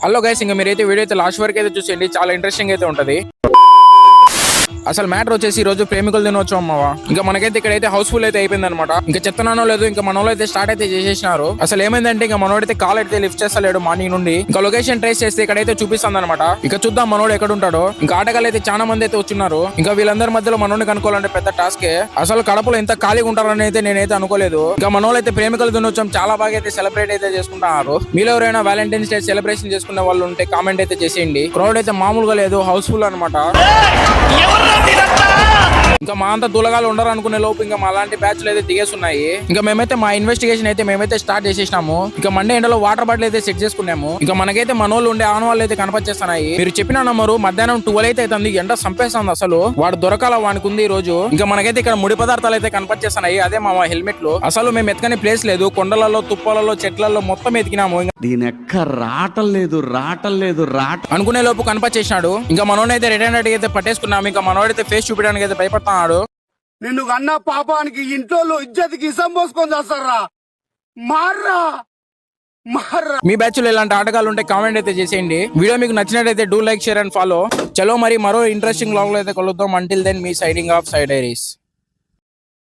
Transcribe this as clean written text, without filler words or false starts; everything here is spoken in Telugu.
హలో గైస్, ఇంకా మీరైతే వీడియో అయితే లాస్ట్ వరకు అయితే చూసేయండి, చాలా ఇంట్రెస్టింగ్ అయితే ఉంటది. అసలు మ్యాటర్ వచ్చేసి ఈ రోజు ప్రేమికుల దినోత్సవం అమ్మవా. ఇంకా మనకైతే ఇక్కడైతే హౌస్ఫుల్ అయితే అయిపోయింది అనమాట. ఇంకా చెత్తనానో లేదు, ఇంకా మనోళ్ళు అయితే స్టార్ట్ అయితే చేసేసినారు. అసలు ఏమైందంటే ఇంకా మనోడైతే కాల్ అయితే లిఫ్ట్ చేస్తలేడు మార్నింగ్ నుండి. ఇంకా లొకేషన్ ట్రేస్ చేస్తే ఇక్కడైతే చూపిస్తుంది అనమాట. ఇక చూద్దాం మనోడు ఎక్కడ ఉంటాడో. ఇంకా ఆటగాళ్ళు అయితే చాలా మంది అయితే వచ్చున్నారు. ఇంకా వీళ్ళందరి మధ్యలో మనోడిని కనుక్కోవాలంటే పెద్ద టాస్కే. అసలు కడపలో ఎంత ఖాళీగా ఉంటారని అయితే నేనైతే అనుకోలేదు. ఇంకా మనోళ్ళు అయితే ప్రేమికుల దినోత్సవం చాలా బాగా అయితే సెలబ్రేట్ అయితే చేసుకుంటున్నారు. మీలో ఎవరైనా వ్యాలంటైన్స్ డే సెలబ్రేషన్ చేసుకునే వాళ్ళు ఉంటే కామెంట్ అయితే చేసేయండి. క్రౌడ్ అయితే మామూలుగా లేదు, హౌస్ఫుల్ అనమాట. ఇంకా మా అంతా దూలగాలు ఉండరు అనుకునే లోపు ఇంకా మా అలాంటి బ్యాచ్లు అయితే దిగేస్తున్నాయి. ఇంకా మేమైతే మా ఇన్వెస్టిగేషన్ అయితే మేమైతే స్టార్ట్ చేసేసినాము. ఇంకా మండే ఎండలో వాటర్ బాటిల్ అయితే సెట్ చేసుకున్నాము. ఇంకా మనకైతే మనోళ్ళు ఉండే ఆనవాళ్ళు అయితే కనపచ్చేస్తున్నాయి. మీరు చెప్పిన నంబరు మధ్యాహ్నం 12 అయితే అవుతుంది. ఎండ సంపేస్తుంది అసలు. వాడు దొరకాల వానికి ఉంది ఈ రోజు. ఇంకా మనకైతే ఇక్కడ ముడి పదార్థాలు అయితే కనపచ్చేస్తున్నాయి. అదే మా హెల్మెట్లు. అసలు మేము ఎత్తుకనే ప్లేస్ లేదు. కొండలలో, తుప్పలలో, చెట్లలో మొత్తం ఎతికినాము. దీని ఎక్క రాటలేదు అనుకునే లోపు కనపచ్చేసినాడు. ఇంకా మనోడైతే రిటర్న్ అయితే పట్టేసుకున్నాము. ఇంకా మనోడైతే ఫేస్ చూపించడానికి అయితే భయపడుతున్నాడు. నిన్ను కన్నా పాపానికి ఇంట్లో ఇజ్జతికి ఇసం పోసుకొని చేస్తారా? మార్రా. మీ బ్యాచ్ లో ఇలాంటి ఆటగాళ్ళు ఉంటే కామెంట్ అయితే చేసేయండి. వీడియో మీకు నచ్చినట్టయితే do like, share and follow. చలో మరి మరో ఇంట్రెస్టింగ్ వ్లాగ్ లో అయితే కలుద్దాం. అంటిల్ దెన్ మీ సైడింగ్ ఆఫ్ సైడ్ డైరీస్.